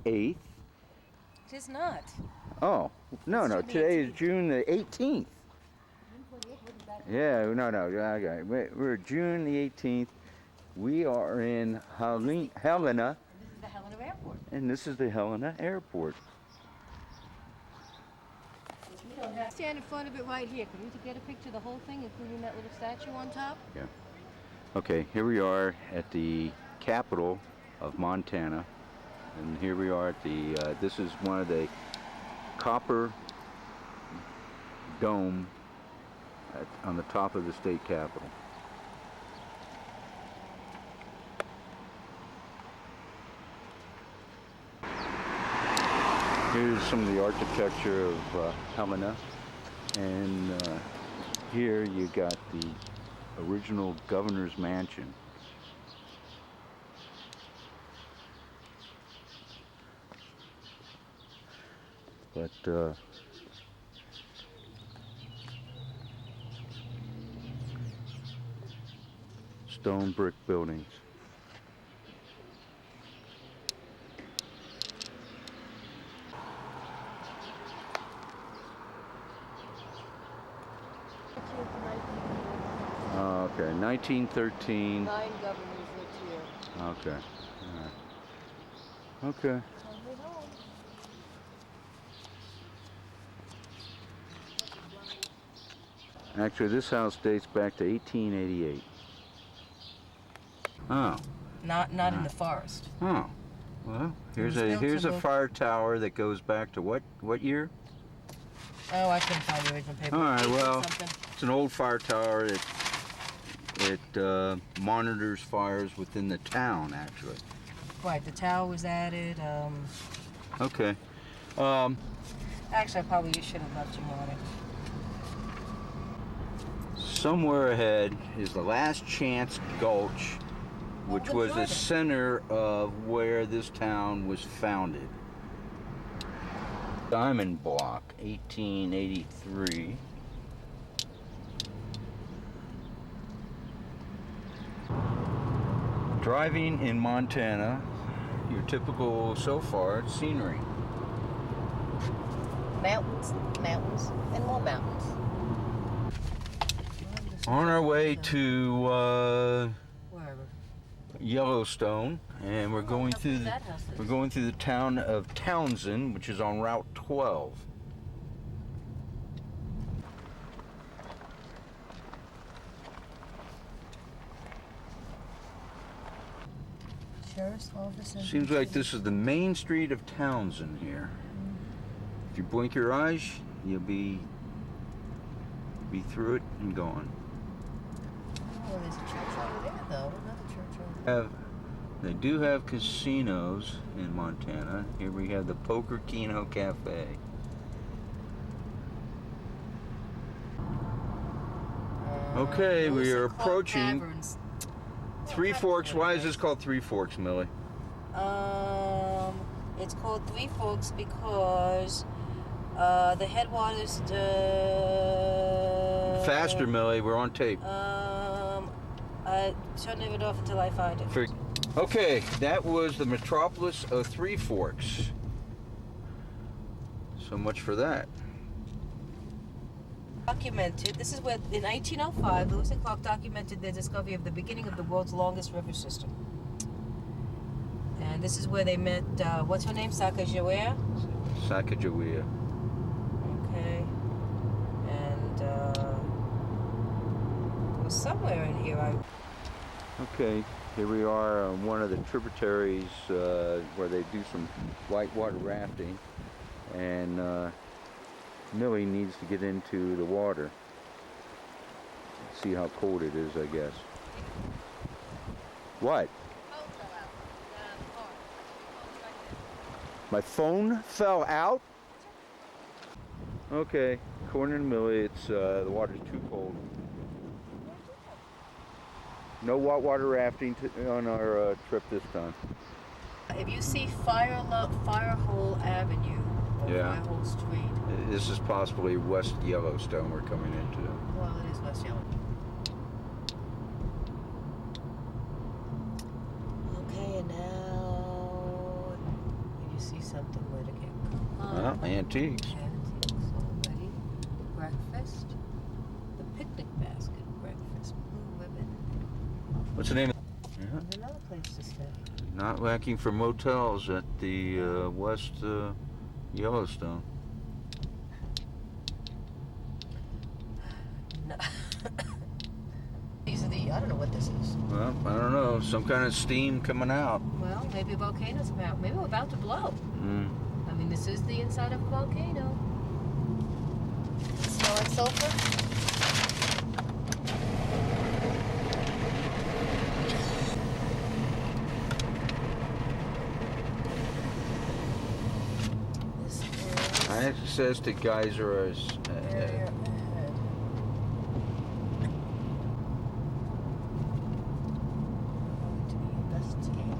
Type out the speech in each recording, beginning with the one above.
8th. It is not. Oh, no, no, today is June the 18th. Yeah, no, okay. We're June the 18th. We are in Helena. This is the Helena Airport. And this is the Helena Airport. We don't have to stand in front of it right here. Can we get a picture of the whole thing, including that little statue on top? Yeah. Okay, here we are at the capital of Montana. And here we are at the, this is one of the copper dome on the top of the state capitol. Here's some of the architecture of Helena, and here you got the original governor's mansion. But stone brick buildings. Okay, 1913. 9 governors lived here. Okay. All right. Okay. Actually, this house dates back to 1888. Oh. Not in the forest. Oh. Well, here's a fire tower that goes back to what year? Oh, I couldn't find the original paper. All right. Well, it's an old fire tower that monitors fires within the town, actually. Right. The tower was added. Okay. Actually, I probably should have left you on it. Somewhere ahead is the Last Chance Gulch, which was the center of where this town was founded. Diamond Block, 1883. Driving in Montana, your typical, so far, scenery. Mountains, mountains, and more mountains. On our way to Wherever. Yellowstone, and we're going through the town of Townsend, which is on Route 12. Sheriff's office. Seems like this is the main street of Townsend here. If you blink your eyes, you'll be through it and gone. Oh, there's a church over there, though. Another church over there. They do have casinos in Montana. Here we have the Poker Keno Cafe. Okay, we are approaching Three Forks. Why is this called Three Forks, Millie? It's called Three Forks because the headwaters. Faster, Millie. We're on tape. I turn it off until I find it. Okay, that was the metropolis of Three Forks. So much for that. Documented. This is where, in 1905, Lewis and Clark documented their discovery of the beginning of the world's longest river system. And this is where they met, what's her name? Sacagawea? Sacagawea. Okay. And, it was somewhere in here. Okay, here we are on one of the tributaries where they do some whitewater rafting. And Millie needs to get into the water. See how cold it is, I guess. What? My phone fell out? Okay, according to Millie, it's the water's too cold. No whitewater rafting on our trip this time. If you see Firehole Avenue or Firehole Street. This is possibly West Yellowstone we're coming into. Well, it is West Yellowstone. Okay, and now if you see see something where to get Well, antiques. Antiques already. Breakfast. The picnic basket. Breakfast. Blue ribbon. What's the name of And another place to stay. Not lacking for motels at the West Yellowstone. No. These are the, I don't know what this is. Well, I don't know. Some kind of steam coming out. Well, maybe a volcano's about. Maybe we're about to blow. Mm. I mean, this is the inside of a volcano. Smell like sulfur? This is Access to geyser is. area ahead. Going to be investigating.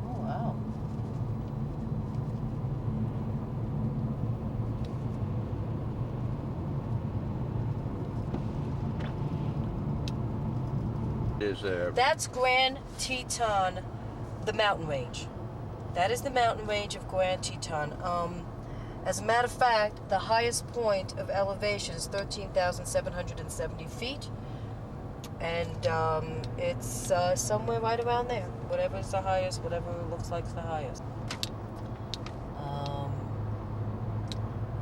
Oh, wow. Is there? That's Grand Teton, the mountain range. That is the mountain range of Grand Teton. As a matter of fact, the highest point of elevation is 13,770 feet. And it's somewhere right around there. Whatever is the highest, whatever looks like the highest.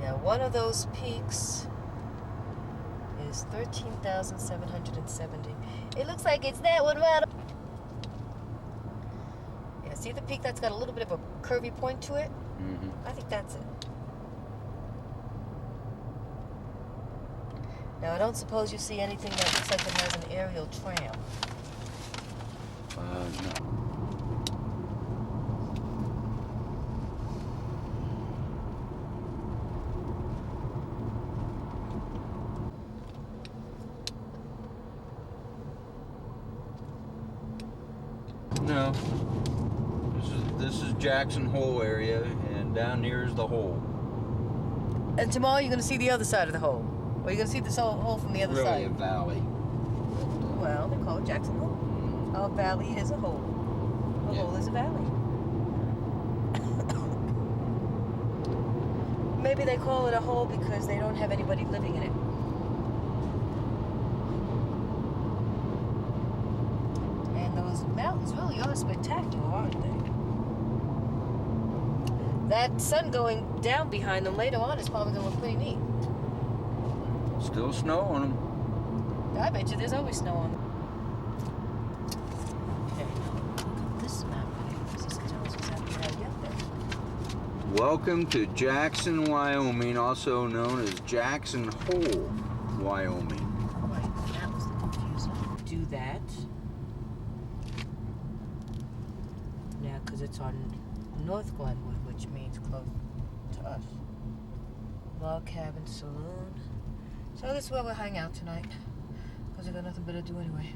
Yeah, one of those peaks is 13,770. It looks like it's that one right. Yeah, see the peak that's got a little bit of a curvy point to it? Mm-hmm. I think that's it. Now, I don't suppose you see anything that looks like it has an aerial tram. No. No. This is Jackson Hole area, and down here is the hole. And tomorrow you're going to see the other side of the hole. Or you're going to see this hole from the other Really side. a valley. Well, they call it Jackson Hole. A valley is a hole. A Yeah. hole is a valley. Maybe they call it a hole because they don't have anybody living in it. And those mountains really are spectacular, aren't they? That sun going down behind them later on is probably going to look pretty neat. Still snow on them. I bet you there's always snow on them. Okay, now look at this map here, because this tells us exactly how to get there. Welcome to Jackson, Wyoming, also known as Jackson Hole, Wyoming. Right, that was the confusion. Do that. Yeah, because it's on North Glenwood, which means close to us. Log cabin saloon. So this is where we'll hang out tonight. Because I got nothing better to do anyway.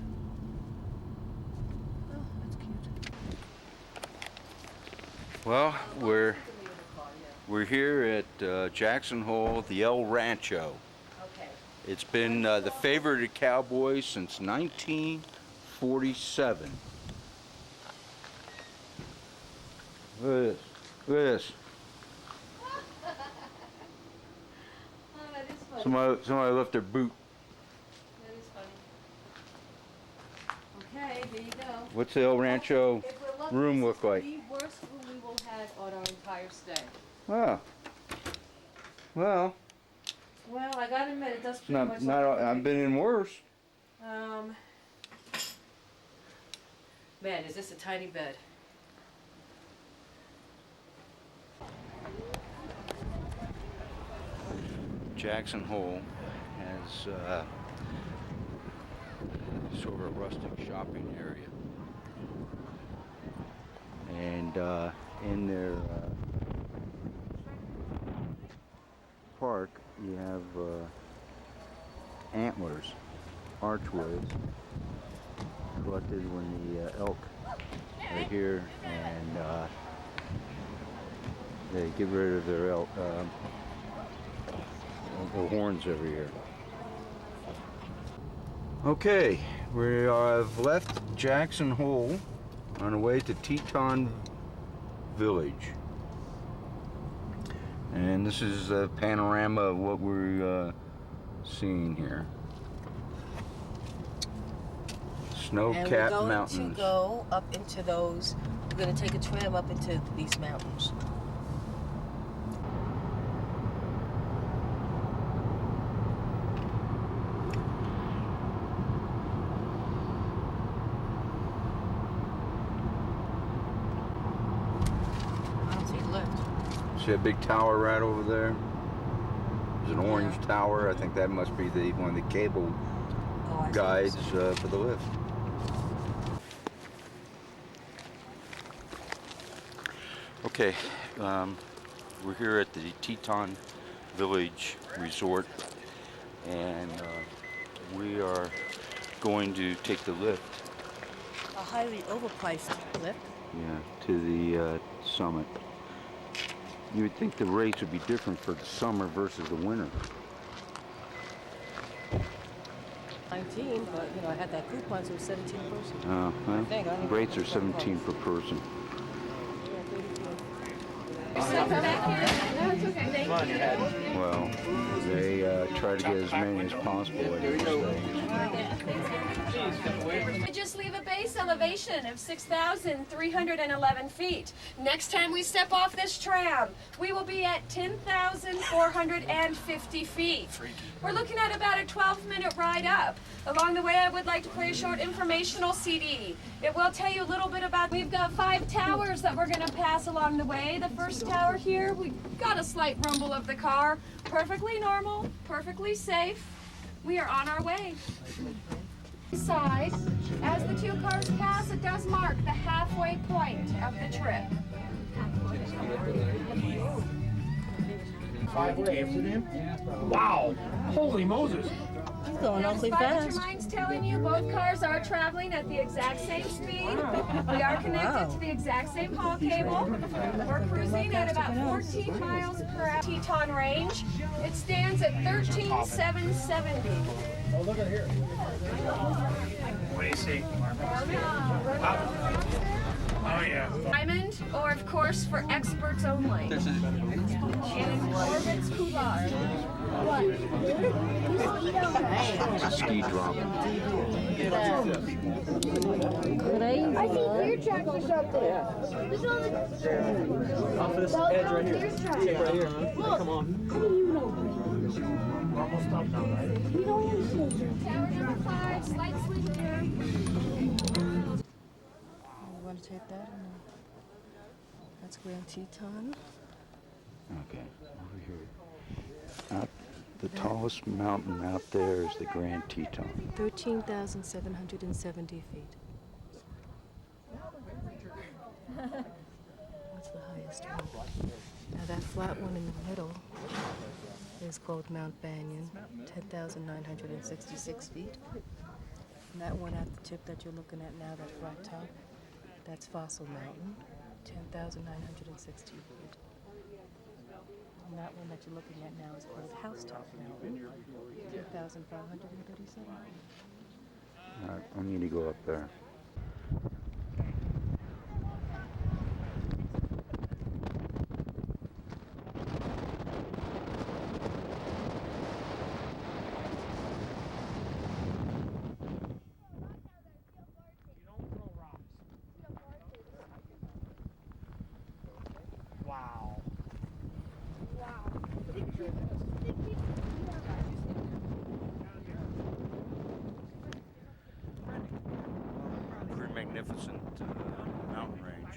Oh, that's cute. Well, we're here at Jackson Hole, the El Rancho. Okay. It's been the favorite of cowboys since 1947. Look at this. Look at this. Oh, that is funny. Somebody left their boot. That is funny. Okay, here you go. What's the El Rancho If we're lucky, room this look is like? the worst room we will have on our entire stay. Wow. Well, Well, I gotta admit, it does it's pretty much not. look like I've been in worse. Man, is this a tiny bed? Jackson Hole has sort of a rustic shopping area, and in their park you have antlers, archways collected when the elk are here, and they get rid of their elk. The horns every year. Okay, we have left Jackson Hole on the way to Teton Village. And this is a panorama of what we're seeing here. Snow-capped mountains. And we're going to go up into those, we're going to take a tram up into these mountains. See that big tower right over there? There's an orange tower. I think that must be one of the cable guides for the lift. Okay, we're here at the Teton Village Resort, and we are going to take the lift. A highly overpriced lift. Yeah, to the summit. You would think the rates would be different for the summer versus the winter. 19, but you know, I had that coupon, so it was 17 per person. Well, rates are 17 per person. Well, they try to get as many as possible at each stage. We just leave a base elevation of 6,311 feet. Next time we step off this tram, we will be at 10,450 feet. We're looking at about a 12-minute ride up. Along the way, I would like to play a short informational CD. It will tell you a little bit about, we've got 5 towers that we're going to pass along the way. The first tower here, we got a slight rumble of the car. Perfectly normal, perfectly safe. We are on our way. Side, as the 2 cars pass, it does mark the halfway point of the trip. 5 waves it in? Wow! Holy Moses! He's going awfully Despite what fast. your mind's telling you, both cars are traveling at the exact same speed. We are connected to the exact same haul cable. We're cruising at about 14 miles per hour. Teton range. It stands at 13,770. Oh, look at here. What do you see? Oh, yeah. Diamond, or of course for experts only. And in orbits couloir. It's a ski drop. I see deer tracks up there. Off this edge right here. See it right here. Come on. How do you know? We're almost up now, right? You don't understand. Tower number 5, slight sleep here. You want to take that? That's Grand Teton. Okay, over here. The tallest mountain out there is the Grand Teton. 13,770 feet. What's the highest one? Now that flat one in the middle is called Mount Banyan, 10,966 feet. And that one at the tip that you're looking at now, that flat top, that's Fossil Mountain, 10,960 feet. And that one that you're looking at now is called Housetop Mountain, 2,537. All right, I need to go up there. Wow. Pretty magnificent mountain range.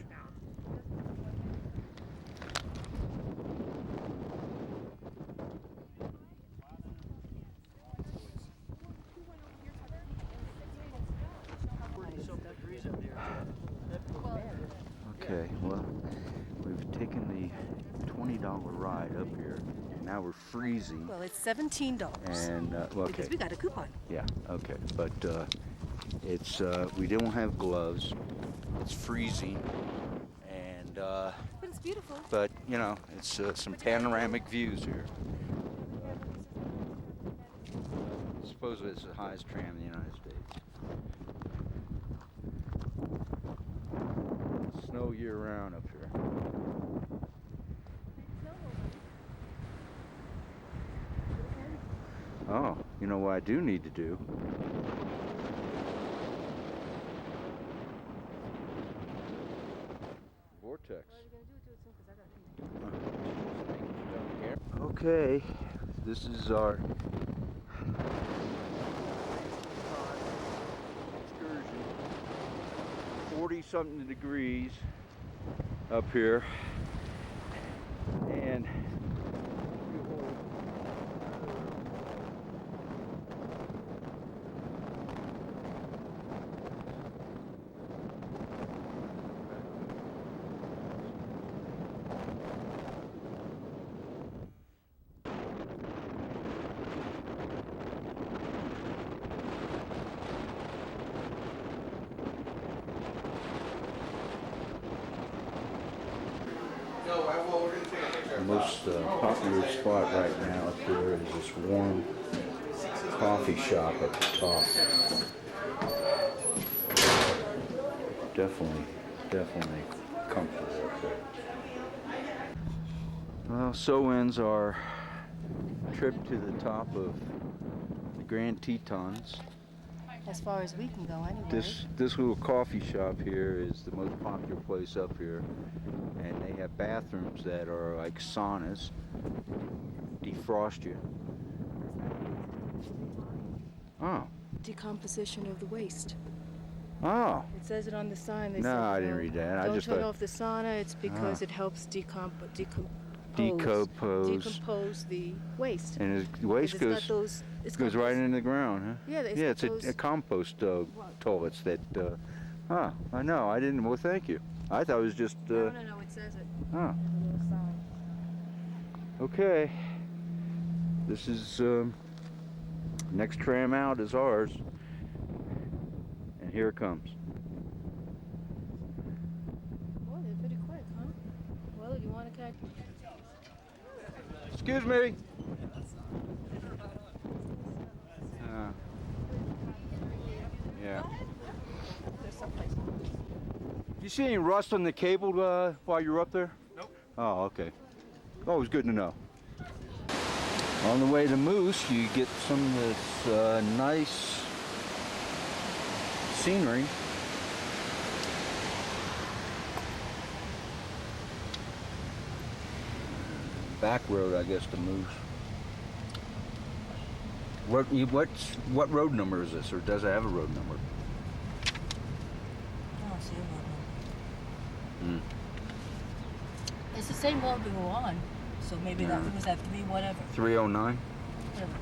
Okay, well, we've taken the $20 ride up here. Now we're freezing. Well, it's $17. And well, okay. Because we got a coupon. Yeah, okay, but it's we don't have gloves. It's freezing, and But it's beautiful. but you know, it's some panoramic views here. Supposedly it's the highest tram in the United States. snow year round up here. Oh, you know what I do need to do? Vortex. Okay, this is our excursion. 40-something degrees up here, and the most popular spot right now up there is this warm coffee shop at the top. Definitely comfortable up there. Well, so ends our trip to the top of the Grand Tetons. As far as we can go, anyway. This little coffee shop here is the most popular place up here, and they have bathrooms that are like saunas, defrost you. Oh. Decomposition of the waste. Oh. It says it on the sign. They No, said, I didn't read that. I Don't just turn thought off the sauna. It's because it helps decompose the waste. And the waste goes right into the ground, huh? Yeah, it's a compost toilets that. I know. I didn't. Well, thank you. I thought it was just. No, it says it. Oh. There's a little sign. Okay. This is next tram out is ours, and here it comes. Well, they're pretty quick, huh? Well, you want to catch? Excuse me. Yeah. You see any rust on the cable while you're up there? Nope. Oh, okay. Always good to know. On the way to Moose, you get some of this nice scenery. Back road, I guess, to Moose. What road number is this, or does it have a road number? I don't see a road number. Hmm. It's the same road we were on, so maybe that was that 3 whatever. 309? Whatever.